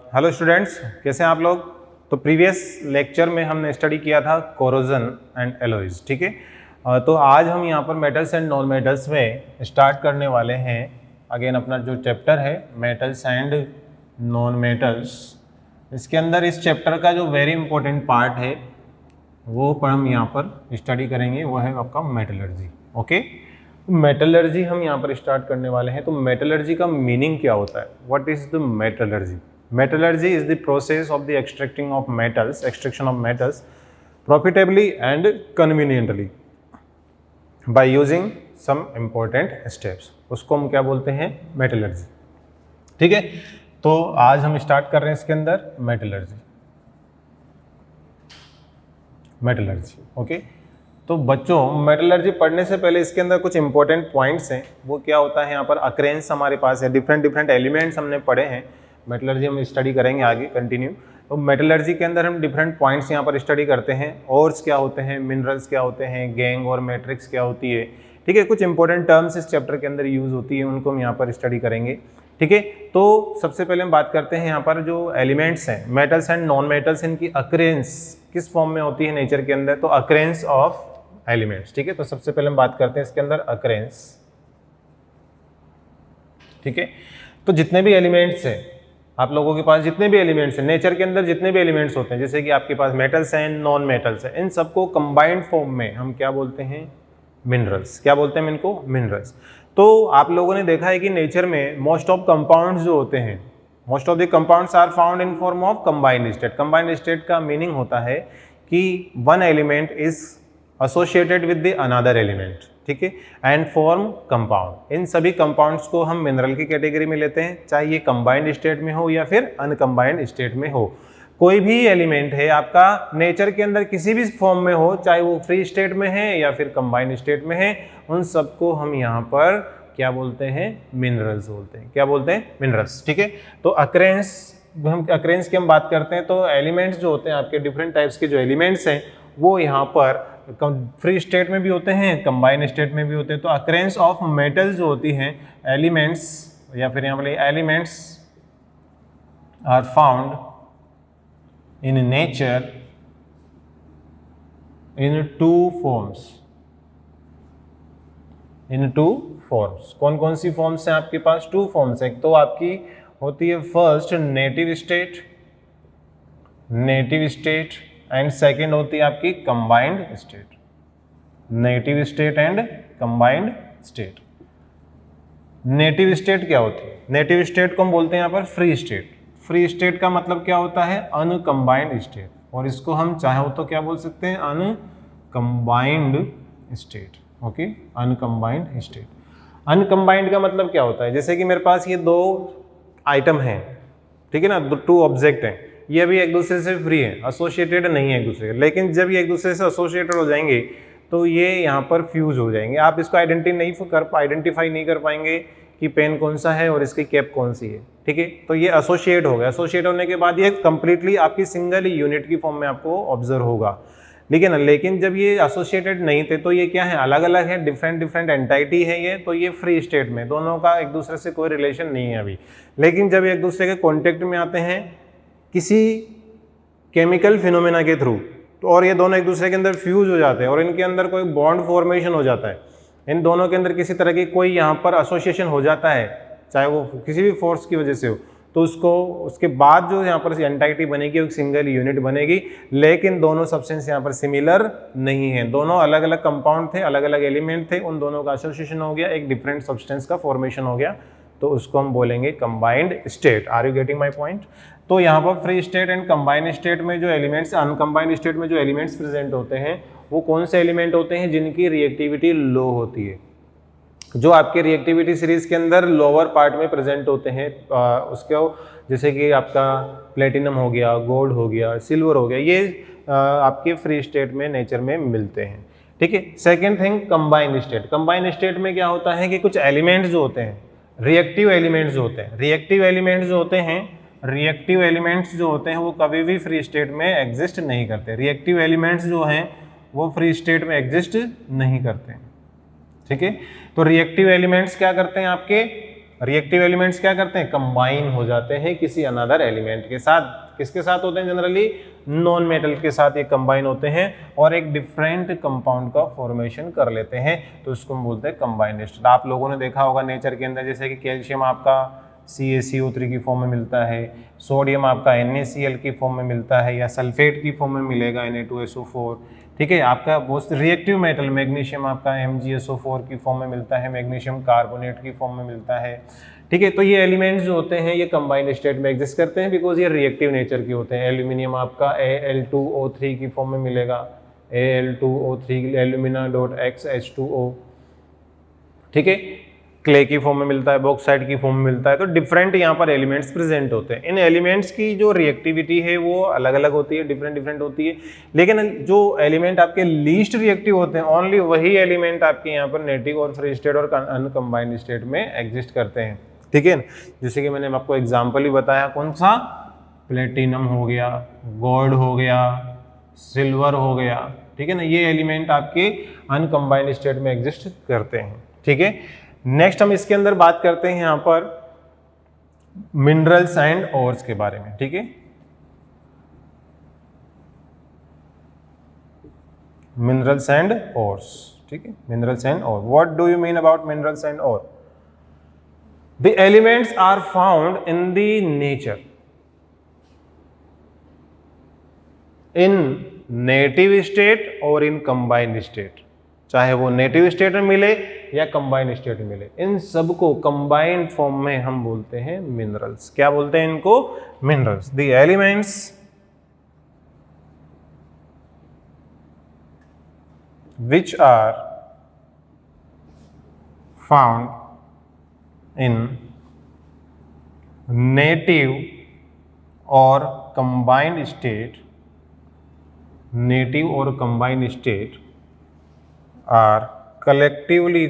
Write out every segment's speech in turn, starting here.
Hello students, कैसे हैं आप लोग। तो प्रीवियस लेक्चर में हमने स्टडी किया था कोरोजन एंड एलॉयज, ठीक है। तो आज हम यहाँ पर मेटल्स एंड नॉन मेटल्स में स्टार्ट करने वाले हैं अगेन अपना जो चैप्टर है मेटल्स एंड नॉन मेटल्स। इसके अंदर इस चैप्टर का जो वेरी इंपॉर्टेंट पार्ट है वो पर हम यहाँ पर स्टडी करेंगे, वो है आपका मेटलर्जी। ओके, मेटलर्जी हम यहाँ पर स्टार्ट करने वाले हैं। तो मेटलर्जी का मीनिंग क्या होता है, what is the metallurgy. Metallurgy is the process of the extracting of metals, extraction of metals profitably and conveniently by using some important steps, उसको हम क्या बोलते हैं, मेटलर्जी। ठीक है, तो आज हम स्टार्ट कर रहे हैं इसके अंदर मेटलर्जी। ओके, तो बच्चों मेटलर्जी पढ़ने से पहले इसके अंदर कुछ इंपॉर्टेंट पॉइंट्स हैं। वो क्या होता है, यहाँ पर अक्रेंस हमारे पास है, डिफरेंट एलिमेंट्स हमने पढ़े हैं। मेटलर्जी हम स्टडी करेंगे आगे कंटिन्यू। तो मेटलर्जी के अंदर हम डिफरेंट पॉइंट्स यहाँ पर स्टडी करते हैं। ओर्स क्या होते हैं, मिनरल्स क्या होते हैं, गैंग और मैट्रिक्स क्या होती है। ठीक है, कुछ इंपॉर्टेंट टर्म्स इस चैप्टर के अंदर यूज होती है, उनको हम यहाँ पर स्टडी करेंगे। ठीक है, तो सबसे पहले हम बात करते हैं यहाँ पर जो एलिमेंट्स हैं मेटल्स एंड नॉन मेटल्स, इनकी अक्रेंस किस फॉर्म में होती है नेचर के अंदर। तो अक्रेंस ऑफ एलिमेंट्स, ठीक है। तो सबसे पहले हम बात करते हैं इसके अंदर अक्रेंस। ठीक है, तो जितने भी एलिमेंट्स हैं आप लोगों के पास, जितने भी एलिमेंट्स हैं नेचर के अंदर, जितने भी एलिमेंट्स होते हैं, जैसे कि आपके पास मेटल्स हैं, नॉन मेटल्स हैं, इन सबको कंबाइंड फॉर्म में हम क्या बोलते हैं, मिनरल्स। क्या बोलते हैं इनको, मिनरल्स। तो आप लोगों ने देखा है कि नेचर में मोस्ट ऑफ कंपाउंड्स जो होते हैं, most of the compounds are found in form of combined state. Combined state का मीनिंग होता है कि one element is associated with the another element, ठीक है, एंड फॉर्म कंपाउंड। इन सभी कंपाउंड्स को हम मिनरल की कैटेगरी में लेते हैं, चाहे ये कंबाइंड स्टेट में हो या फिर अनकंबाइंड स्टेट में हो। कोई भी एलिमेंट है आपका नेचर के अंदर किसी भी फॉर्म में हो, चाहे वो फ्री स्टेट में है या फिर कंबाइंड स्टेट में है, उन सबको हम यहाँ पर क्या बोलते हैं, मिनरल्स बोलते हैं। क्या बोलते हैं, मिनरल्स। ठीक है, तो अक्रेंस, हम अक्रेंस की हम बात करते हैं तो एलिमेंट्स जो होते हैं आपके डिफरेंट टाइप्स के जो एलिमेंट्स हैं वो यहाँ पर फ्री स्टेट में भी होते हैं, कंबाइंड स्टेट में भी होते हैं। तो अक्रेंस ऑफ मेटल्स जो होती हैं एलिमेंट्स, या फिर यहाँ पर elements are found in nature in two forms. In two forms, कौन कौन सी फॉर्म्स हैं आपके पास, टू फॉर्म्स हैं। तो आपकी होती है first native state and second होती है आपकी combined state. Native state and combined state. Native state क्या होती है, नेटिव स्टेट को हम बोलते हैं यहाँ पर फ्री स्टेट। फ्री स्टेट का मतलब क्या होता है, अनकंबाइंड स्टेट, और इसको हम चाहे तो क्या बोल सकते हैं, uncombined state. Okay, uncombined state. Uncombined का मतलब क्या होता है, जैसे कि मेरे पास ये दो आइटम हैं, ठीक है ना, टू ऑब्जेक्ट हैं, ये अभी एक दूसरे से फ्री है, एसोसिएटेड नहीं है एक दूसरे के, लेकिन जब ये एक दूसरे से एसोसिएटेड हो जाएंगे तो ये यहाँ पर फ्यूज हो जाएंगे। आप इसको आइडेंटिफाई नहीं कर पाएंगे कि पेन कौन सा है और इसकी कैप कौन सी है। ठीक है, तो ये एसोसिएट हो गया। एसोसिएट होने के बाद ये कंप्लीटली आपकी सिंगल यूनिट की फॉर्म में आपको ऑब्जर्व होगा। लेकिन जब ये एसोसिएटेड नहीं थे तो ये क्या है, अलग अलग है, डिफरेंट एंटाइटी है ये, तो ये फ्री स्टेट में, दोनों का एक दूसरे से कोई रिलेशन नहीं है अभी। लेकिन जब एक दूसरे के कॉन्टेक्ट में आते हैं किसी केमिकल फिनोमेना के थ्रू, तो और ये दोनों एक दूसरे के अंदर फ्यूज हो जाते हैं और इनके अंदर कोई बॉन्ड फॉर्मेशन हो जाता है, इन दोनों के अंदर किसी तरह की कोई यहाँ पर एसोसिएशन हो जाता है, चाहे वो किसी भी फोर्स की वजह से हो, तो उसके बाद जो यहाँ पर एंटाइटी बनेगी एक सिंगल यूनिट बनेगी। लेकिन दोनों सब्सटेंस यहाँ पर सिमिलर नहीं है, दोनों अलग अलग कंपाउंड थे, अलग अलग एलिमेंट थे, उन दोनों का एसोसिएशन हो गया, एक डिफरेंट सब्सटेंस का फॉर्मेशन हो गया, तो उसको हम बोलेंगे combined state. Are you getting my point. तो यहाँ पर free state and combined state में जो एलिमेंट्स, अनकंबाइंड स्टेट में जो एलिमेंट्स प्रेजेंट होते हैं वो कौन से एलिमेंट होते हैं, जिनकी रिएक्टिविटी लो होती है, जो आपके रिएक्टिविटी सीरीज के अंदर लोअर पार्ट में प्रेजेंट होते हैं। उसके जैसे कि आपका प्लेटिनम हो गया, गोल्ड हो गया, सिल्वर हो गया, ये आपके फ्री स्टेट में नेचर में मिलते हैं। ठीक है, second thing combined state. Combined state में क्या होता है कि कुछ एलिमेंट्स जो होते हैं, रिएक्टिव एलिमेंट्स होते हैं, रिएक्टिव एलिमेंट्स जो होते हैं वो कभी भी फ्री स्टेट में एग्जिस्ट नहीं करते। रिएक्टिव एलिमेंट्स जो हैं वो फ्री स्टेट में एग्जिस्ट नहीं करते। ठीक है, तो रिएक्टिव एलिमेंट्स क्या करते हैं, आपके रिएक्टिव एलिमेंट्स क्या करते हैं, कंबाइन हो जाते हैं किसी अनदर एलिमेंट के साथ। किसके साथ होते हैं, जनरली नॉन मेटल के साथ ये कंबाइन होते हैं और एक डिफरेंट कंपाउंड का फॉर्मेशन कर लेते हैं, तो इसको हम बोलते हैं कंबाइंड स्टेट। आप लोगों ने देखा होगा नेचर के अंदर, जैसे कि कैल्शियम आपका CaCO3 की फॉर्म में मिलता है, सोडियम आपका NaCl की फॉर्म में मिलता है, या सल्फेट की फॉर्म में मिलेगा Na2SO4। ठीक है, आपका बहुत रिएक्टिव मेटल मैग्नीशियम आपका MgSO4 की फॉर्म में मिलता है, मैग्नीशियम कार्बोनेट की फॉर्म में मिलता है। ठीक है, तो ये एलिमेंट्स जो होते हैं ये कंबाइंड स्टेट में एग्जिस्ट करते हैं बिकॉज ये रिएक्टिव नेचर के होते हैं। एल्यूमिनियम आपका Al2O3 की फॉर्म में मिलेगा, Al2O3 alumina.XH2O। ठीक है, क्ले की फॉर्म में मिलता है, बॉक्साइट की फॉर्म में मिलता है, तो डिफरेंट यहाँ पर एलिमेंट्स प्रेजेंट होते हैं। इन एलिमेंट्स की जो रिएक्टिविटी है वो अलग अलग होती है, डिफरेंट होती है, लेकिन जो एलिमेंट आपके लीस्ट रिएक्टिव होते हैं ओनली वही एलिमेंट आपके यहाँ पर नेटिव और फ्री स्टेट और अनकम्बाइंड स्टेट में एग्जिस्ट करते हैं। ठीक है, जैसे कि मैंने आपको एग्जाम्पल ही बताया, कौन सा, प्लेटिनम हो गया, गोल्ड हो गया, सिल्वर हो गया। ठीक है ना, ये एलिमेंट आपके अनकम्बाइंड स्टेट में एग्जिस्ट करते हैं। ठीक है, नेक्स्ट हम इसके अंदर बात करते हैं यहाँ पर मिनरल्स एंड ओर्स के बारे में। ठीक है, मिनरल्स एंड ओर्स। ठीक है, minerals and ore, what do you mean about minerals and ore? The elements are found in the nature in native state or in combined state, चाहे वो native state में मिले या कंबाइंड स्टेट में मिले, इन सबको कंबाइंड फॉर्म में हम बोलते हैं मिनरल्स। क्या बोलते हैं इनको? Minerals. The elements which are found in native or combined state, native or combined state are collectively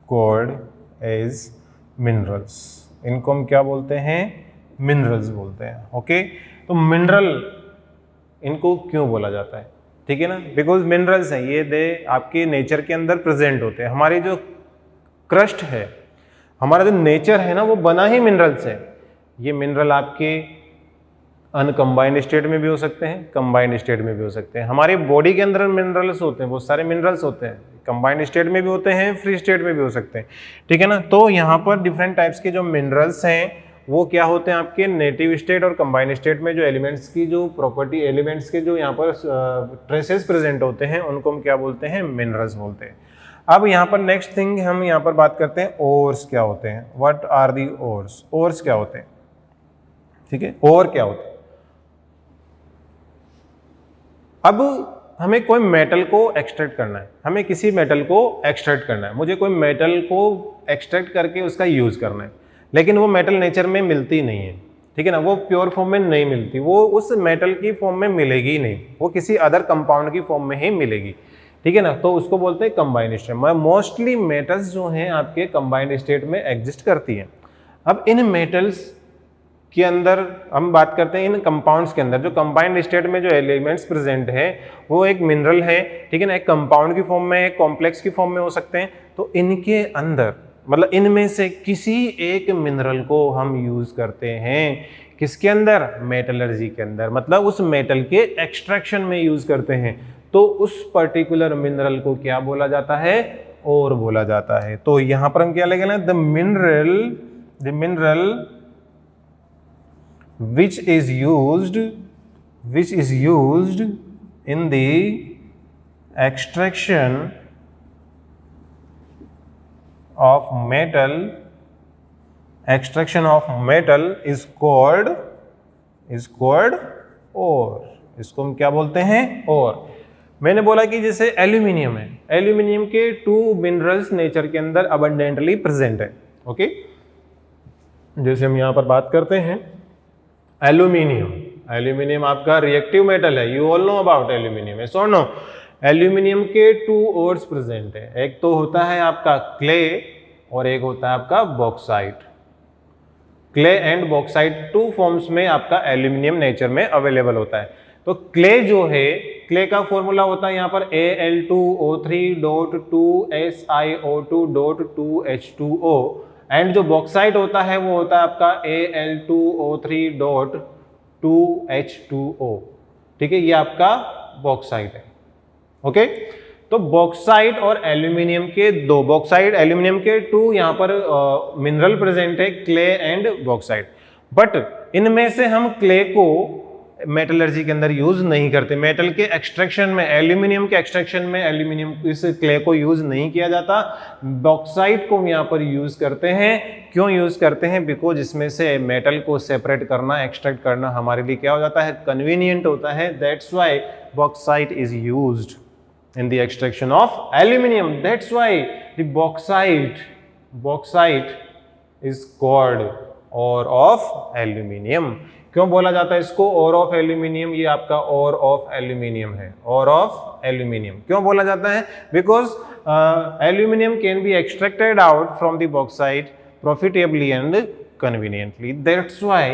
called as minerals। इनको हम क्या बोलते हैं? मिनरल्स बोलते हैं। ओके, तो मिनरल इनको क्यों बोला जाता है? ठीक है ना, बिकॉज मिनरल्स हैं ये, दे आपके नेचर के अंदर प्रेजेंट होते हैं। हमारी जो क्रस्ट है, हमारा जो नेचर है ना, वो बना ही मिनरल्स है। ये मिनरल आपके अनकम्बाइंड स्टेट में भी हो सकते हैं, कंबाइंड स्टेट में भी हो सकते हैं। हमारी बॉडी के अंदर मिनरल्स होते हैं, बहुत सारे मिनरल्स होते हैं, कंबाइंड स्टेट में भी होते हैं, फ्री स्टेट में भी हो सकते हैं। ठीक है ना, तो यहाँ पर डिफरेंट टाइप्स के जो मिनरल्स हैं वो क्या होते हैं आपके नेटिव स्टेट और कंबाइंड स्टेट में, जो एलिमेंट्स की जो प्रॉपर्टी, एलिमेंट्स के जो यहाँ पर ट्रेसेस प्रेजेंट होते हैं उनको हम क्या बोलते हैं? मिनरल्स बोलते हैं। अब यहाँ पर नेक्स्ट थिंग हम यहाँ पर बात करते हैं, ओर्स क्या होते हैं? What are the ores? Ores क्या होते हैं? ठीक है, ओर क्या होते हैं? अब हमें कोई मेटल को एक्सट्रैक्ट करना है, हमें किसी मेटल को एक्सट्रैक्ट करना है, मुझे कोई मेटल को एक्सट्रैक्ट करके उसका यूज करना है, लेकिन वो मेटल नेचर में मिलती नहीं है। ठीक है ना, वो प्योर फॉर्म में नहीं मिलती, वो उस मेटल की फॉर्म में मिलेगी नहीं, वो किसी अदर कंपाउंड की फॉर्म में ही मिलेगी। ठीक है ना, तो उसको बोलते हैं कंबाइंड स्टेट। मोस्टली मेटल्स जो हैं आपके कंबाइंड स्टेट में एग्जिस्ट करती हैं। अब इन मेटल्स के अंदर हम बात करते हैं, इन कंपाउंड्स के अंदर जो कंबाइंड स्टेट में जो एलिमेंट्स प्रेजेंट है वो एक मिनरल है। ठीक है ना, एक कंपाउंड की फॉर्म में, एक कॉम्प्लेक्स की फॉर्म में हो सकते हैं। तो इनके अंदर मतलब इनमें से किसी एक मिनरल को हम यूज करते हैं, किसके अंदर? मेटलर्जी के अंदर, मतलब उस मेटल के एक्सट्रैक्शन में यूज करते हैं। तो उस पर्टिकुलर मिनरल को क्या बोला जाता है? ओर बोला जाता है। तो यहां पर हम क्या लेंगे ना, the mineral which is used in the extraction of metal is called ore। इसको हम क्या बोलते हैं? ओर। मैंने बोला कि जैसे एल्यूमिनियम है, एल्यूमिनियम के 2 मिनरल्स नेचर के अंदर अबंडेंटली प्रेजेंट है। ओके, जैसे हम यहां पर बात करते हैं एल्यूमिनियम आपका रिएक्टिव मेटल है, you all know about aluminium, yes और नो? एल्यूमिनियम के 2 ओर्स प्रेजेंट है, एक तो होता है आपका क्ले और एक होता है आपका bauxite. Clay and bauxite 2 forms में आपका एल्यूमिनियम नेचर में अवेलेबल होता है। तो क्ले जो है क्ले का फॉर्मूला होता है यहाँ पर Al2O3.2SiO2.2H2O एंड जो बॉक्साइट होता है वो होता है आपका Al2O3.2H2O। ठीक है, ये आपका बॉक्साइट है। ओके, तो बॉक्साइट और एल्यूमिनियम के दो, बॉक्साइट एल्यूमिनियम के टू यहाँ पर मिनरल प्रेजेंट है, क्ले एंड बॉक्साइट। बट इनमें से हम क्ले को मेटलर्जी के अंदर यूज नहीं करते। मेटल के एक्सट्रैक्शन में, एल्यूमिनियम के एक्सट्रैक्शन में एल्यूमिनियम इस क्ले को यूज नहीं किया जाता। बॉक्साइट को हम यहाँ पर यूज करते हैं। क्यों यूज करते हैं? बिकॉज इसमें से मेटल को सेपरेट करना, एक्सट्रैक्ट करना हमारे लिए क्या हो जाता है, कन्वीनियंट होता है। That's why bauxite is used in the extraction of aluminum. That's why the bauxite is called ore of aluminium. क्यों बोला जाता है इसको ore of aluminium? ये आपका ore of aluminium है, ore of aluminium। क्यों बोला जाता है? Because aluminium can be extracted out from the bauxite profitably and conveniently. That's why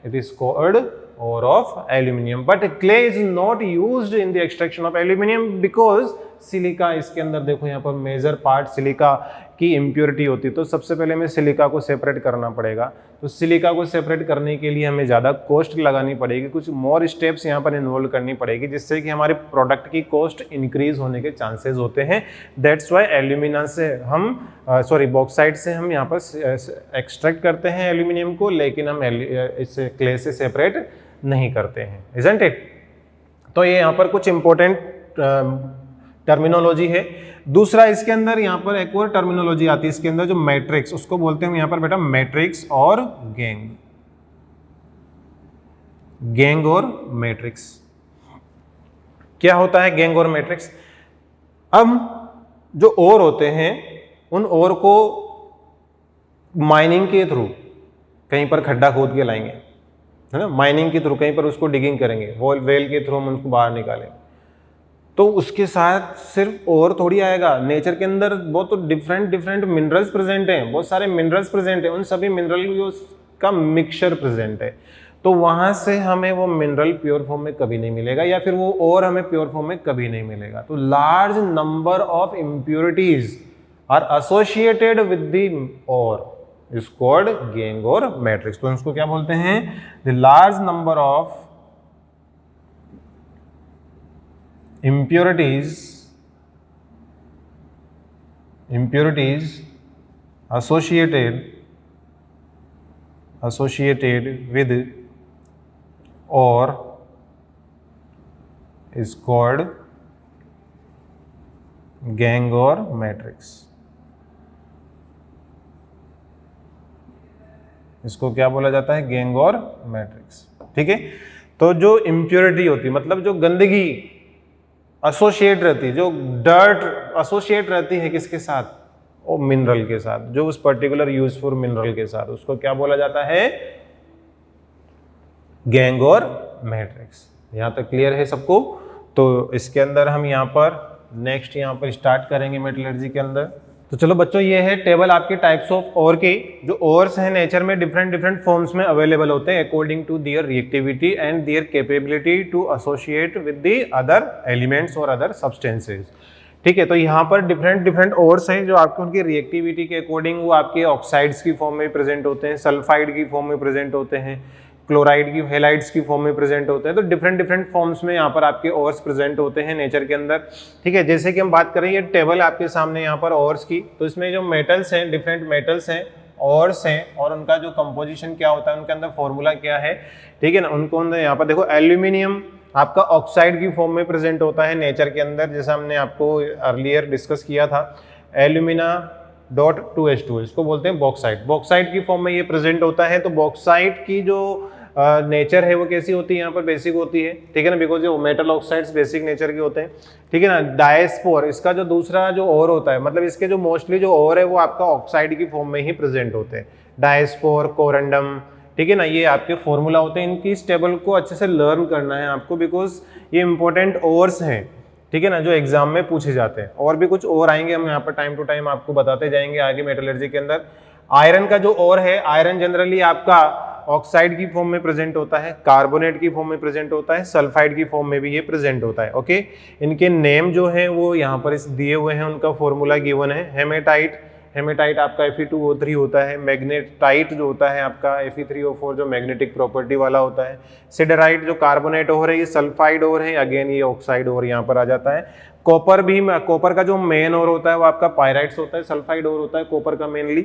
it is called ore of aluminium, but clay is not used in the extraction of aluminium because silica, इसके अंदर देखो यहाँ पर major part silica की impurity होती है। तो सबसे पहले हमें सिलिका को सेपरेट करना पड़ेगा। तो सिलिका को सेपरेट करने के लिए हमें ज़्यादा कॉस्ट लगानी पड़ेगी, कुछ मोर स्टेप्स यहाँ पर इन्वॉल्व करनी पड़ेगी, जिससे कि हमारे प्रोडक्ट की कॉस्ट इंक्रीज होने के चांसेस होते हैं। दैट्स वाई एल्यूमिना से हम बॉक्साइट से हम यहाँ पर एक्सट्रैक्ट करते हैं एल्यूमिनियम को, लेकिन हम इस क्ले से सेपरेट नहीं करते हैं, इजंट इट? तो ये यहाँ पर कुछ इंपॉर्टेंट टर्मिनोलॉजी है। दूसरा इसके अंदर यहाँ पर एक और टर्मिनोलॉजी आती है इसके अंदर, जो मैट्रिक्स, उसको बोलते हैं यहाँ पर बेटा मैट्रिक्स और गैंग। गैंग और मैट्रिक्स क्या होता है? गैंग और मैट्रिक्स, अब जो ओर होते हैं उन ओर को माइनिंग के थ्रू कहीं पर खड्डा खोद के लाएंगे, है ना, माइनिंग के थ्रू कहीं पर उसको डिगिंग करेंगे, वेल के थ्रू हम उनको बाहर निकालेंगे। तो उसके साथ सिर्फ और थोड़ी आएगा, नेचर के अंदर बहुत डिफरेंट मिनरल्स प्रेजेंट हैं, बहुत सारे मिनरल्स प्रेजेंट हैं, उन सभी मिनरल का मिक्सचर प्रेजेंट है। तो वहां से हमें वो मिनरल प्योर फॉर्म में कभी नहीं मिलेगा, या फिर वो और हमें प्योर फॉर्म में कभी नहीं मिलेगा। तो large number of impurities are associated with the ore is called gangue or matrix. तो इसको क्या बोलते हैं? The large number of impurities associated with or is called gang or matrix। इसको क्या बोला जाता है? Gang or matrix. ठीक है, तो जो इम्प्योरिटी होती है, मतलब जो गंदगी एसोसिएट रहती है, जो डर्ट एसोसिएट रहती है किसके साथ? वो मिनरल के साथ, जो उस पर्टिकुलर यूजफुल मिनरल के साथ, उसको क्या बोला जाता है? Gang or matrix. यहां तक क्लियर है सबको? तो इसके अंदर हम यहाँ पर नेक्स्ट यहाँ पर स्टार्ट करेंगे मेटलर्जी के अंदर। तो चलो बच्चों, ये है टेबल आपके टाइप्स ऑफ ओर की। जो ओर्स हैं नेचर में डिफरेंट फॉर्म्स में अवेलेबल होते हैं according to their reactivity and their capability to associate with the other elements or other substances. ठीक है, तो यहाँ पर डिफरेंट ओर्स हैं जो आपको उनकी रिएक्टिविटी के अकॉर्डिंग वो आपके ऑक्साइड्स की फॉर्म में प्रेजेंट होते हैं, सल्फाइड की फॉर्म में प्रेजेंट होते हैं, क्लोराइड की, हेलाइड्स की फॉर्म में प्रेजेंट होते हैं। तो डिफरेंट फॉर्म्स में यहाँ पर आपके ओर्स प्रेजेंट होते हैं नेचर के अंदर। ठीक है, जैसे कि हम बात करें ये टेबल आपके सामने यहाँ पर ओर्स की, तो इसमें जो मेटल्स हैं, डिफरेंट मेटल्स हैं, ओर्स हैं, और उनका जो कंपोजिशन क्या होता है, उनके अंदर फॉर्मूला क्या है। ठीक है ना, उनको अंदर यहाँ पर देखो, एल्यूमिनियम आपका ऑक्साइड की फॉर्म में प्रेजेंट होता है नेचर के अंदर, जैसा हमने आपको अर्लियर डिस्कस किया था। एल्यूमिना.2H2, इसको बोलते हैं बॉक्साइट। बॉक्साइट की फॉर्म में ये प्रेजेंट होता है। तो बॉक्साइट की जो नेचर है वो कैसी होती है? यहाँ पर बेसिक होती है। ठीक है ना, बिकॉज जो मेटल ऑक्साइड्स बेसिक नेचर के होते हैं। ठीक है ना, डायस्पोर इसका जो दूसरा जो ओर होता है, मतलब इसके जो मोस्टली जो ओर है वो आपका ऑक्साइड की फॉर्म में ही प्रेजेंट होते हैं। डायस्पोर, कोरंडम, ठीक है ना, ये आपके फॉर्मूला होते हैं। इनकी इस टेबल को अच्छे से लर्न करना है आपको, बिकॉज ये इंपॉर्टेंट ओर्स हैं। ठीक है ना, जो एग्जाम में पूछे जाते हैं। और भी कुछ और आएंगे, हम यहाँ पर टाइम टू टाइम आपको बताते जाएंगे आगे मेटलर्जी के अंदर। आयरन का जो ओर है, आयरन जनरली आपका ऑक्साइड की फॉर्म में प्रेजेंट होता है, कार्बोनेट की फॉर्म में प्रेजेंट होता है, सल्फाइड की फॉर्म में भी ये प्रेजेंट होता है। ओके, इनके नेम जो है वो यहाँ पर इस दिए हुए हैं, उनका फॉर्मूला गिवन है। हेमेटाइट, हेमेटाइट आपका Fe2O3 होता है। मैग्नेटाइट जो होता है आपका Fe3O4 जो मैग्नेटिक प्रॉपर्टी वाला होता है। सिडराइट जो कार्बोनेट और है, ये सल्फाइड और है, अगेन ये ऑक्साइड और यहाँ पर आ जाता है। कॉपर भी, कॉपर का जो मेन और होता है वो आपका पायराइट्स होता है, सल्फाइड और होता है कॉपर का मेनली,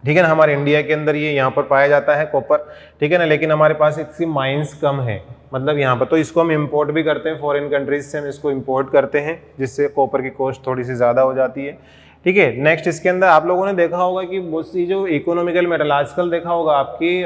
ठीक है ना। हमारे इंडिया के अंदर ये यहाँ पर पाया जाता है कॉपर, ठीक है ना, लेकिन हमारे पास इसकी माइंस कम है, मतलब यहाँ पर, तो इसको हम इंपोर्ट भी करते हैं, फॉरेन कंट्रीज से हम इसको इंपोर्ट करते हैं, जिससे कॉपर की कॉस्ट थोड़ी सी ज़्यादा हो जाती है, ठीक है। नेक्स्ट इसके अंदर आप लोगों ने देखा होगा कि बहुत सी जो इकोनॉमिकल मेटल, आजकल देखा होगा आपकी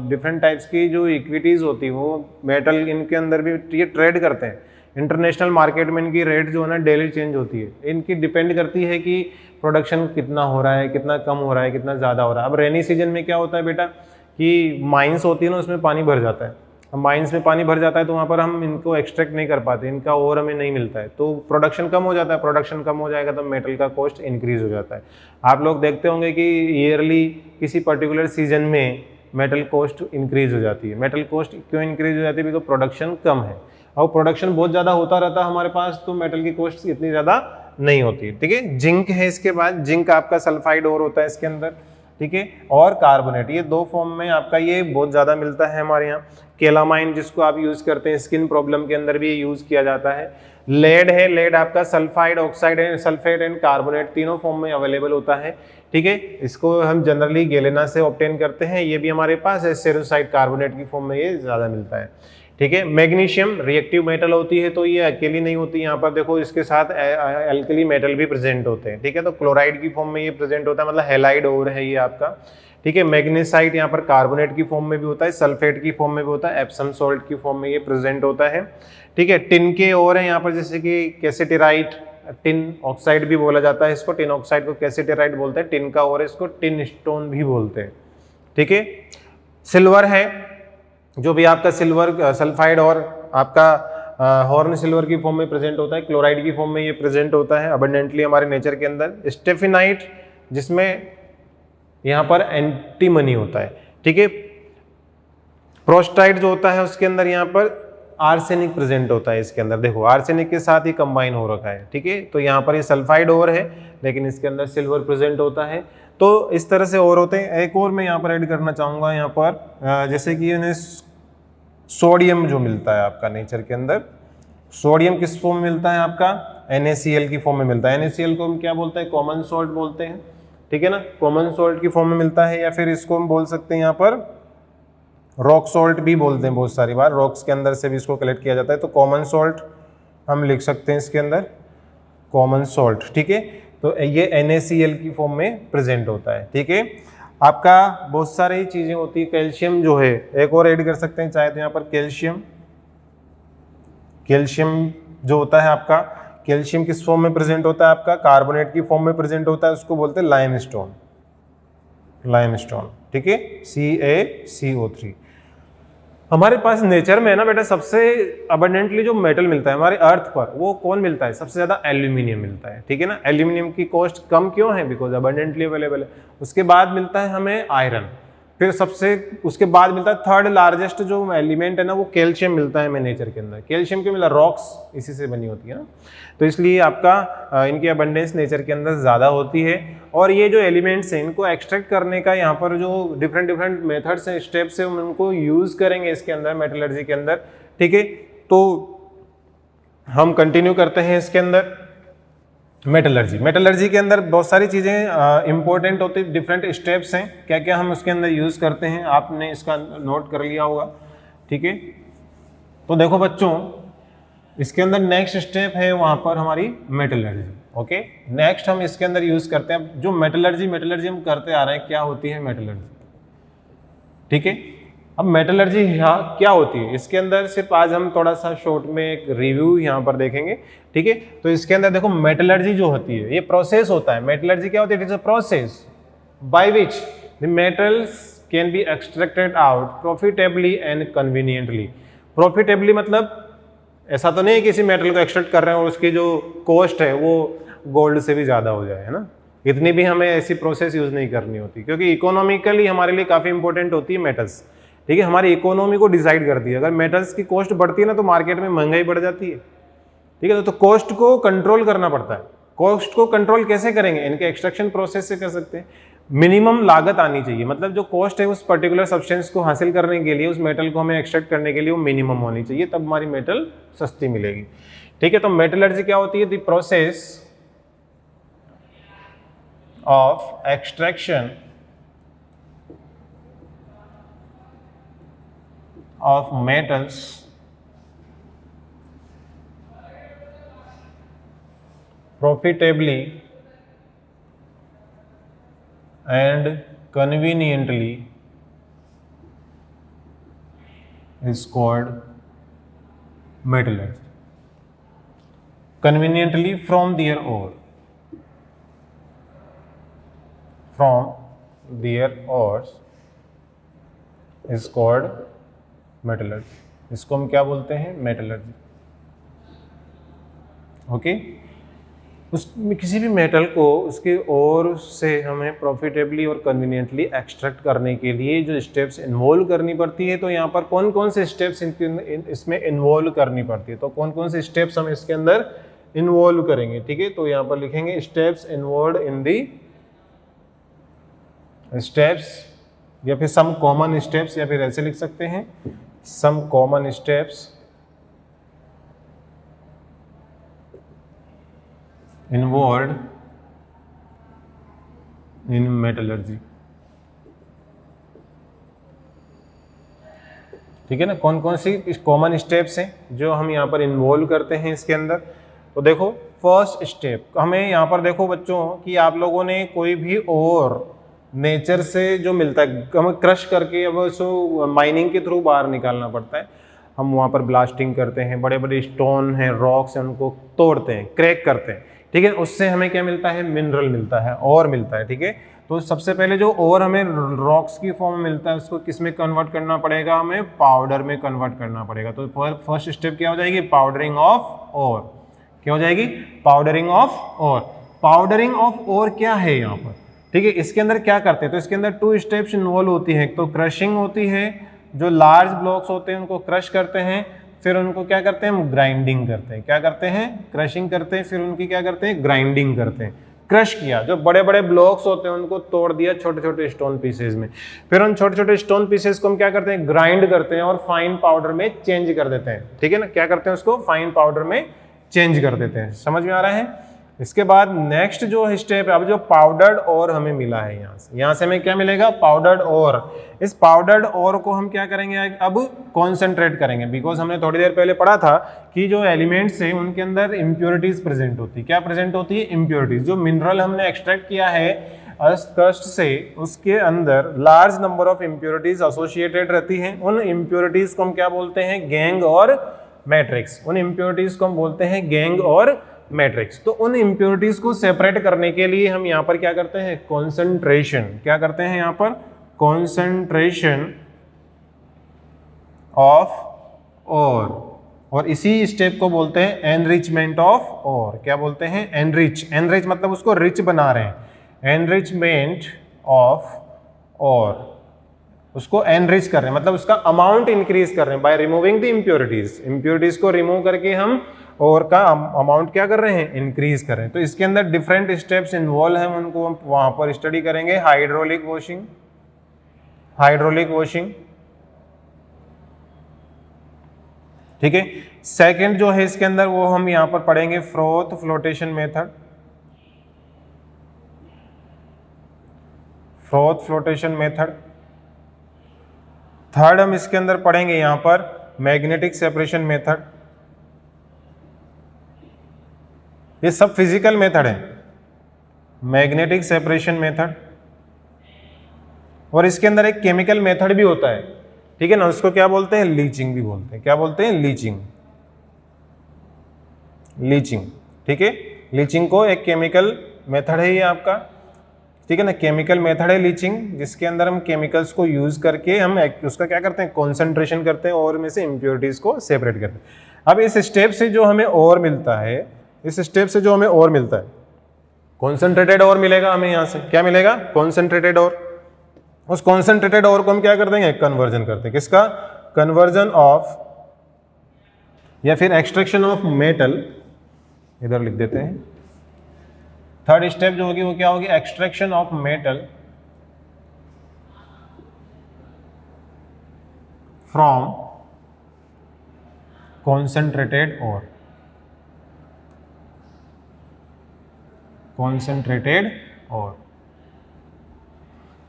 डिफरेंट टाइप्स की जो इक्विटीज़ होती है वो मेटल, इनके अंदर भी ये ट्रेड करते हैं। इंटरनेशनल मार्केट में इनकी रेट जो है ना डेली चेंज होती है, इनकी डिपेंड करती है कि प्रोडक्शन कितना हो रहा है, कितना कम हो रहा है, कितना ज़्यादा हो रहा है। अब रेनी सीजन में क्या होता है बेटा कि माइंस होती है ना, उसमें पानी भर जाता है। अब माइंस में पानी भर जाता है तो वहाँ पर हम इनको एक्सट्रैक्ट नहीं कर पाते, इनका और हमें नहीं मिलता है, तो प्रोडक्शन कम हो जाता है। प्रोडक्शन कम हो जाएगा तो मेटल का कॉस्ट इंक्रीज हो जाता है। आप लोग देखते होंगे कि ईयरली किसी पर्टिकुलर सीजन में मेटल कॉस्ट इंक्रीज हो जाती है। मेटल कॉस्ट क्यों इंक्रीज हो जाती है? बिकॉज प्रोडक्शन कम है, और प्रोडक्शन बहुत ज़्यादा होता रहता है हमारे पास, तो मेटल की कॉस्ट इतनी ज़्यादा नहीं होती, ठीक है। जिंक है, इसके बाद जिंक आपका सल्फाइड और होता है इसके अंदर, ठीक है, और कार्बोनेट, ये दो फॉर्म में आपका ये बहुत ज़्यादा मिलता है हमारे यहाँ। केलामाइन जिसको आप यूज़ करते हैं स्किन प्रॉब्लम के अंदर भी यूज़ किया जाता है। लेड है, लेड आपका sulphide, oxide and sulphate and carbonate तीनों फॉर्म में अवेलेबल होता है, ठीक है। इसको हम जनरली गेलेना से ऑब्टेन करते हैं, ये भी हमारे पास है। सेरोसाइड कार्बोनेट की फॉर्म में ये ज़्यादा मिलता है, ठीक है। मैग्नीशियम रिएक्टिव मेटल होती है, तो ये अकेली नहीं होती, यहाँ पर देखो इसके साथ एल्कली मेटल भी प्रेजेंट होते हैं, ठीक है। तो क्लोराइड की फॉर्म में ये प्रेजेंट होता है, मतलब हेलाइड और है ये आपका, ठीक है। मैग्नेसाइट यहाँ पर कार्बोनेट की फॉर्म में भी होता है, सल्फेट की फॉर्म में भी होता है, एप्सम सॉल्ट की फॉर्म में ये प्रेजेंट होता है, ठीक है। टिन के और है यहाँ पर, जैसे कि कैसेटेराइट, टिन ऑक्साइड भी बोला जाता है इसको, टिन ऑक्साइड को कैसेटेराइट बोलते हैं, टिन का और इसको टिन स्टोन भी बोलते हैं, ठीक है। सिल्वर है, जो भी आपका सिल्वर सल्फाइड और आपका हॉर्न सिल्वर की फॉर्म में प्रेजेंट होता है, क्लोराइड की फॉर्म में ये प्रेजेंट होता है अबंडेंटली हमारे नेचर के अंदर। स्टेफिनाइट जिसमें यहाँ पर एंटीमनी होता है, ठीक है। प्रोस्टाइट जो होता है उसके अंदर यहाँ पर आर्सेनिक प्रेजेंट होता है, इसके अंदर देखो आर्सेनिक के साथ ही कंबाइन हो रखा है, ठीक है। तो यहाँ पर ये सल्फाइड और है, लेकिन इसके अंदर सिल्वर प्रेजेंट होता है। तो इस तरह से और होते हैं। एक और मैं यहाँ पर ऐड करना चाहूँगा, यहाँ पर जैसे कि इन्हें सोडियम जो मिलता है आपका नेचर के अंदर, सोडियम किस फॉर्म में मिलता है आपका? NaCl की फॉर्म में मिलता है। NaCl को हम क्या बोलते हैं? कॉमन सॉल्ट बोलते हैं, ठीक है ना। कॉमन सॉल्ट की फॉर्म में मिलता है, या फिर इसको हम बोल सकते हैं यहाँ पर रॉक सॉल्ट भी बोलते हैं बहुत सारी बार, रॉक्स के अंदर से भी इसको कलेक्ट किया जाता है। तो कॉमन सॉल्ट हम लिख सकते हैं इसके अंदर, कॉमन सॉल्ट, ठीक है। तो ये NaCl की फॉर्म में प्रेजेंट होता है, ठीक है। आपका बहुत सारी चीज़ें होती है। कैल्शियम जो है एक और ऐड कर सकते हैं चाहे तो यहाँ पर कैल्शियम, कैल्शियम जो होता है आपका, कैल्शियम किस फॉर्म में प्रेजेंट होता है आपका? कार्बोनेट की फॉर्म में प्रेजेंट होता है, उसको बोलते हैं लाइमस्टोन, लाइमस्टोन, ठीक है, CaCO3। हमारे पास नेचर में है ना बेटा, सबसे अबंडेंटली जो मेटल मिलता है हमारे अर्थ पर, वो कौन मिलता है? सबसे ज़्यादा एल्यूमिनियम मिलता है, ठीक है ना। एल्यूमिनियम की कॉस्ट कम क्यों है? बिकॉज अबंडेंटली अवेलेबल है। उसके बाद मिलता है हमें आयरन, फिर सबसे उसके बाद मिलता है थर्ड लार्जेस्ट जो एलिमेंट है ना, वो कैल्शियम मिलता है हमें नेचर के अंदर। कैल्शियम क्यों मिला? रॉक्स इसी से बनी होती है ना, तो इसलिए आपका इनकी अबंडेंस नेचर के अंदर ज़्यादा होती है। और ये जो एलिमेंट्स हैं इनको एक्सट्रैक्ट करने का यहाँ पर जो डिफरेंट मेथड्स हैं, स्टेप्स हैं, उनको यूज़ करेंगे इसके अंदर मेटलर्जी के अंदर, ठीक है। तो हम कंटिन्यू करते हैं इसके अंदर मेटलर्जी। मेटलर्जी के अंदर बहुत सारी चीज़ें इंपॉर्टेंट होती, डिफरेंट स्टेप्स हैं, क्या क्या हम उसके अंदर यूज़ करते हैं, आपने इसका नोट कर लिया होगा, ठीक है। तो देखो बच्चों, इसके अंदर नेक्स्ट स्टेप है वहाँ पर हमारी मेटलर्जी, ओके। नेक्स्ट हम इसके अंदर यूज़ करते हैं जो मेटलर्जी हम करते आ रहे हैं, क्या होती है मेटलर्जी, ठीक है। अब मेटलर्जी यहाँ क्या होती है, इसके अंदर सिर्फ आज हम थोड़ा सा शॉर्ट में एक रिव्यू यहाँ पर देखेंगे, ठीक है। तो इसके अंदर देखो मेटलर्जी जो होती है ये प्रोसेस होता है। मेटलर्जी क्या होती है? It is a process by which the metals can be extracted out profitably and conveniently. Profitably मतलब ऐसा तो नहीं है किसी मेटल को एक्सट्रैक्ट कर रहे हैं और उसकी जो कॉस्ट है वो गोल्ड से भी ज़्यादा हो जाए, है ना। इतनी भी हमें ऐसी प्रोसेस यूज़ नहीं करनी होती, क्योंकि इकोनॉमिकली हमारे लिए काफ़ी इंपॉर्टेंट होती है मेटल्स। ठीक है, हमारी इकोनॉमी को डिसाइड करती है। अगर मेटल्स की कॉस्ट बढ़ती है ना तो मार्केट में महंगाई बढ़ जाती है, ठीक है। तो कॉस्ट को कंट्रोल करना पड़ता है। कॉस्ट को कंट्रोल कैसे करेंगे? इनके एक्सट्रैक्शन प्रोसेस से कर सकते हैं। मिनिमम लागत आनी चाहिए, मतलब जो कॉस्ट है उस पर्टिकुलर सब्सटेंस को हासिल करने के लिए, उस मेटल को हमें एक्सट्रैक्ट करने के लिए वो मिनिमम होनी चाहिए, तब हमारी मेटल सस्ती मिलेगी, ठीक है। तो मेटलर्जी क्या होती है? The process of extraction of metals profitably and conveniently is called metallurgy. Conveniently from their ore, is called metallurgy. इसको हम क्या बोलते हैं? Metallurgy, okay. किसी भी मेटल को उसके ओर से हमें प्रॉफिटेबली और कन्वीनियंटली एक्सट्रैक्ट करने के लिए जो स्टेप्स इन्वॉल्व करनी पड़ती है, तो यहाँ पर कौन कौन से स्टेप्स इसमें इन्वॉल्व करनी पड़ती है, तो कौन कौन से स्टेप्स हम इसके अंदर इन्वॉल्व करेंगे, ठीक है। तो यहाँ पर लिखेंगे steps involve in the steps, या फिर सम कॉमन स्टेप्स, या फिर ऐसे लिख सकते हैं some common steps involve in metallurgy, ठीक है ना। कौन कौन सी कॉमन स्टेप्स हैं जो हम यहाँ पर इन्वॉल्व करते हैं इसके अंदर? तो देखो फर्स्ट स्टेप हमें यहाँ पर देखो बच्चों कि आप लोगों ने कोई भी और नेचर से जो मिलता है हमें क्रश करके अब उसको माइनिंग के थ्रू बाहर निकालना पड़ता है। हम वहाँ पर ब्लास्टिंग करते हैं, बड़े बड़े स्टोन हैं, रॉक्स हैं, उनको तोड़ते हैं, क्रैक करते हैं, ठीक है। उससे हमें क्या मिलता है? मिनरल मिलता है, और मिलता है, ठीक है। तो सबसे पहले जो और हमें रॉक्स की फॉर्म में मिलता है उसको किस में कन्वर्ट करना पड़ेगा? हमें पाउडर में कन्वर्ट करना पड़ेगा। तो फर्स्ट स्टेप क्या हो जाएगी? पाउडरिंग ऑफ ओर। क्या हो जाएगी? पाउडरिंग ऑफ ओर। पाउडरिंग ऑफ ओर क्या है यहाँ पर, ठीक है। इसके अंदर क्या करते हैं? तो इसके अंदर 2 स्टेप्स इन्वॉल्व होती है। तो क्रशिंग होती है, जो लार्ज ब्लॉक्स होते हैं उनको क्रश करते हैं, फिर उनको क्या करते हैं? हम ग्राइंडिंग करते हैं। क्या करते हैं? क्रशिंग करते हैं, फिर उनकी क्या करते हैं? ग्राइंडिंग करते हैं। क्रश किया, जो बड़े बड़े ब्लॉक्स होते हैं उनको तोड़ दिया छोटे छोटे स्टोन पीसेज में, फिर उन छोटे छोटे स्टोन पीसेज को हम क्या करते हैं? ग्राइंड करते हैं और फाइन पाउडर में चेंज कर देते हैं, ठीक है ना। क्या करते हैं? उसको फाइन पाउडर में चेंज कर देते हैं। समझ में आ रहा है? इसके बाद नेक्स्ट जो स्टेप है, अब जो पाउडर्ड और हमें मिला है यहाँ से हमें क्या मिलेगा? पाउडर्ड और। इस पाउडर्ड और को हम क्या करेंगे? अब कॉन्सेंट्रेट करेंगे, बिकॉज हमने थोड़ी देर पहले पढ़ा था कि जो एलिमेंट्स हैं उनके अंदर इम्प्योरिटीज प्रेजेंट होती है। क्या प्रेजेंट होती है? इम्प्योरिटीज। जो मिनरल हमने एक्सट्रैक्ट किया है क्रस्ट से, उसके अंदर large number of impurities associated रहती हैं। उन इम्प्योरिटीज को हम क्या बोलते हैं? Gang or matrix. उन इम्प्योरिटीज को हम बोलते हैं गैंग और मैट्रिक्स। तो उन इम्प्योरिटीज को सेपरेट करने के लिए हम यहाँ पर क्या करते हैं? कॉन्सेंट्रेशन। क्या करते हैं यहाँ पर? Concentration of ore. और इसी स्टेप को बोलते हैं एनरिचमेंट ऑफ ओर। क्या बोलते हैं? एनरिच। एनरिच मतलब उसको रिच बना रहे हैं। एनरिचमेंट ऑफ ओर, उसको एनरिच कर रहे हैं, मतलब उसका अमाउंट इंक्रीज कर रहे हैं by removing the impurities. Impurities को रिमूव करके हम और का अमाउंट क्या कर रहे हैं? इंक्रीज कर रहे हैं। तो इसके अंदर डिफरेंट स्टेप्स इन्वॉल्व हैं, उनको हम वहां पर स्टडी करेंगे। हाइड्रोलिक वॉशिंग, हाइड्रोलिक वॉशिंग, ठीक है। सेकंड जो है इसके अंदर वो हम यहां पर पढ़ेंगे froth flotation method. Froth flotation method. Third हम इसके अंदर पढ़ेंगे यहां पर मैग्नेटिक सेपरेशन मेथड। ये सब फिजिकल मेथड है, मैग्नेटिक सेपरेशन मेथड। और इसके अंदर एक केमिकल मेथड भी होता है, ठीक है ना, उसको क्या बोलते हैं? लीचिंग भी बोलते हैं। क्या बोलते हैं? लीचिंग। लीचिंग, ठीक है। लीचिंग को एक केमिकल मेथड है ये आपका, ठीक है ना। केमिकल मेथड है लीचिंग, जिसके अंदर हम केमिकल्स को यूज करके हम उसका क्या करते हैं? कॉन्सेंट्रेशन करते हैं और में से इम्प्योरिटीज को सेपरेट करते हैं। अब इस स्टेप से जो हमें और मिलता है, इस स्टेप से जो हमें और मिलता है, कॉन्सेंट्रेटेड और मिलेगा हमें। यहां से क्या मिलेगा? कॉन्सेंट्रेटेड और। उस कॉन्सेंट्रेटेड और को हम क्या कर देंगे, कन्वर्जन करते हैं, किसका, कन्वर्जन ऑफ या फिर एक्सट्रैक्शन ऑफ मेटल, इधर लिख देते हैं। थर्ड स्टेप जो होगी वो क्या होगी, extraction of metal from concentrated और, कॉन्सेंट्रेटेड और,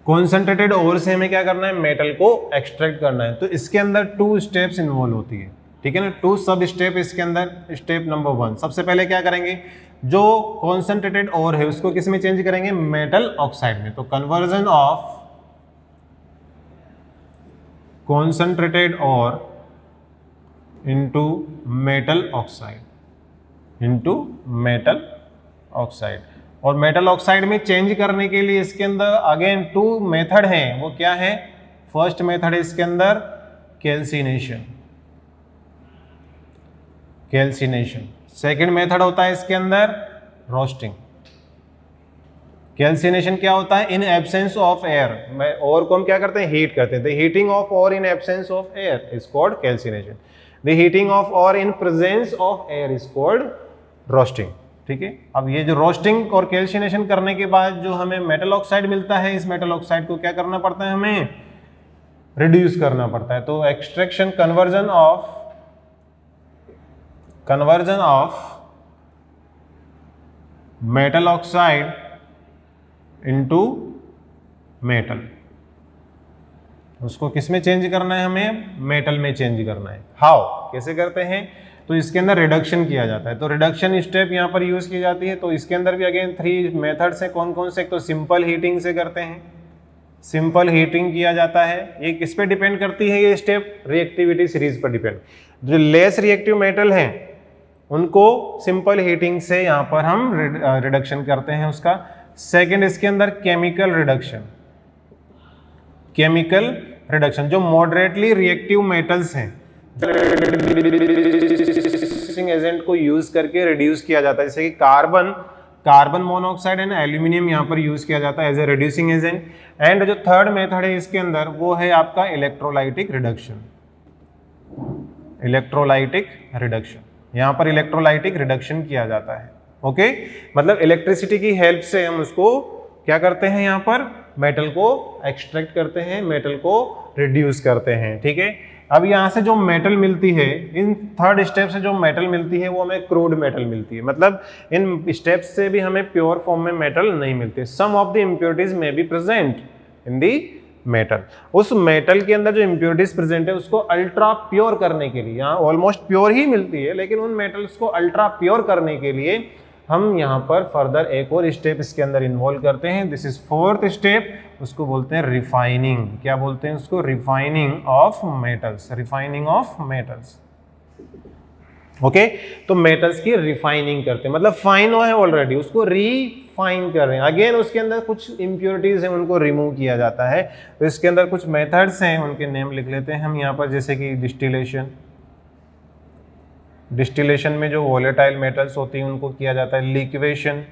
कॉन्सेंट्रेटेड और से हमें क्या करना है, मेटल को एक्सट्रैक्ट करना है। तो इसके अंदर 2 स्टेप्स इन्वॉल्व होती है, ठीक है ना, 2 सब स्टेप इसके अंदर। स्टेप नंबर 1, सबसे पहले क्या करेंगे, जो कॉन्सेंट्रेटेड और है उसको किस में चेंज करेंगे, मेटल ऑक्साइड में। तो कन्वर्जन ऑफ कॉन्सेंट्रेटेड और into metal oxide, into metal oxide. और मेटल ऑक्साइड में चेंज करने के लिए इसके अंदर अगेन 2 मेथड हैं, वो क्या है, फर्स्ट मेथड है इसके अंदर कैल्सिनेशन, कैल्सिनेशन। सेकंड मेथड होता है इसके अंदर रोस्टिंग। कैल्सिनेशन क्या होता है, इन एब्सेंस ऑफ एयर, और को हम क्या करते हैं, हीट करते हैं। The heating of ore in absence of air is called calcination. The heating of ore in presence of air is called roasting, ठीक है। अब ये जो रोस्टिंग और कैल्सिनेशन करने के बाद जो हमें मेटल ऑक्साइड मिलता है, इस मेटल ऑक्साइड को क्या करना पड़ता है, हमें रिड्यूस करना पड़ता है। तो extraction, conversion of metal oxide into metal, उसको किस में चेंज करना है, हमें मेटल में चेंज करना है। हाउ, कैसे करते हैं, तो इसके अंदर रिडक्शन किया जाता है। तो रिडक्शन स्टेप यहाँ पर यूज की जाती है। तो इसके अंदर भी अगेन 3 मेथड्स हैं, कौन कौन से, तो सिंपल हीटिंग से करते हैं, सिंपल हीटिंग किया जाता है। ये किस पे डिपेंड करती है, ये स्टेप रिएक्टिविटी सीरीज पर डिपेंड। जो लेस रिएक्टिव मेटल हैं उनको सिंपल हीटिंग से यहाँ पर हम रिडक्शन करते हैं उसका। सेकंड इसके अंदर केमिकल रिडक्शन, केमिकल रिडक्शन जो मॉडरेटली रिएक्टिव मेटल्स हैं एजेंट को यूज करके रिड्यूस किया जाता है, जैसे कि कार्बन मोनोऑक्साइड एंड एल्यूमिनियम यहाँ पर यूज किया जाता है as a reducing agent. And जो थर्ड मेथड है इसके अंदर वो है आपका इलेक्ट्रोलाइटिक रिडक्शन, इलेक्ट्रोलाइटिक रिडक्शन। यहाँ पर इलेक्ट्रोलाइटिक रिडक्शन किया जाता है, ओके। मतलब इलेक्ट्रिसिटी की हेल्प से हम उसको क्या करते हैं, यहाँ पर मेटल को एक्सट्रैक्ट करते हैं, मेटल को रिड्यूस करते हैं, ठीक है। अब यहाँ से जो मेटल मिलती है, इन थर्ड स्टेप से जो मेटल मिलती है वो हमें क्रूड मेटल मिलती है। मतलब इन स्टेप्स से भी हमें प्योर फॉर्म में मेटल नहीं मिलते। सम ऑफ द इम्प्योरिटीज में be present in the metal. उस मेटल के अंदर जो इम्प्योरिटीज प्रेजेंट है उसको अल्ट्रा प्योर करने के लिए, यहाँ ऑलमोस्ट प्योर ही मिलती है, लेकिन उन मेटल्स को अल्ट्रा प्योर करने के लिए हम यहाँ पर फर्दर एक और स्टेप इसके अंदर इन्वॉल्व करते हैं। दिस इज फोर्थ स्टेप, उसको बोलते हैं रिफाइनिंग। क्या बोलते हैं उसको, refining of metals, refining of metals, okay. तो मेटल्स की रिफाइनिंग करते हैं, मतलब फाइन है ऑलरेडी, उसको रिफाइन कर रहे हैं। अगेन उसके अंदर कुछ इम्प्योरिटीज हैं उनको रिमूव किया जाता है। तो इसके अंदर कुछ मेथड्स हैं, उनके नेम लिख लेते हैं हम यहाँ पर, जैसे कि डिस्टिलेशन। डिस्टिलेशन में जो वोलेटाइल मेटल्स होती हैं उनको किया जाता है। लिक्वेशन,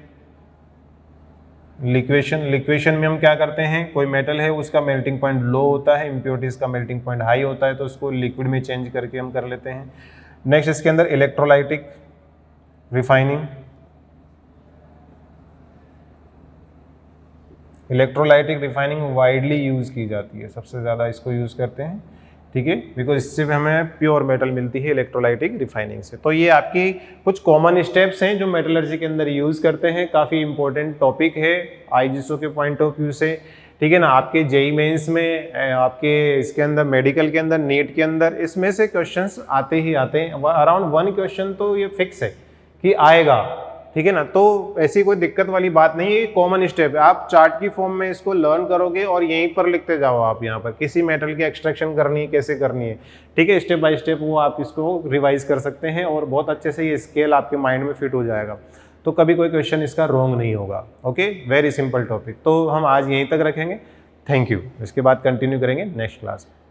लिक्वेशन में हम क्या करते हैं, कोई मेटल है उसका मेल्टिंग पॉइंट लो होता है, इम्प्योरिटीज का मेल्टिंग पॉइंट हाई होता है, तो उसको लिक्विड में चेंज करके हम कर लेते हैं। नेक्स्ट इसके अंदर electrolytic refining. Electrolytic refining widely use की जाती है, सबसे ज़्यादा इसको यूज करते हैं, ठीक है, बिकॉज इससे हमें प्योर मेटल मिलती है इलेक्ट्रोलाइटिक रिफाइनिंग से। तो ये आपकी कुछ कॉमन स्टेप्स हैं जो मेटलर्जी के अंदर यूज करते हैं। काफ़ी इंपॉर्टेंट टॉपिक है आईजीएसओ के पॉइंट ऑफ व्यू से, ठीक है ना। आपके जेई मेंस में, आपके इसके अंदर मेडिकल के अंदर, नीट के अंदर, इसमें से क्वेश्चंस आते ही आते हैं। अराउंड 1 क्वेश्चन तो ये फिक्स है कि आएगा, ठीक है ना। तो ऐसी कोई दिक्कत वाली बात नहीं है, ये कॉमन स्टेप है। आप चार्ट की फॉर्म में इसको लर्न करोगे और यहीं पर लिखते जाओ आप, यहाँ पर किसी मेटल की एक्सट्रैक्शन करनी है, कैसे करनी है, ठीक है, स्टेप बाय स्टेप वो आप इसको रिवाइज कर सकते हैं और बहुत अच्छे से ये स्केल आपके माइंड में फिट हो जाएगा। तो कभी कोई क्वेश्चन इसका रॉन्ग नहीं होगा, ओके। Very simple topic. तो हम आज यहीं तक रखेंगे, थैंक यू। इसके बाद कंटिन्यू करेंगे नेक्स्ट क्लास में।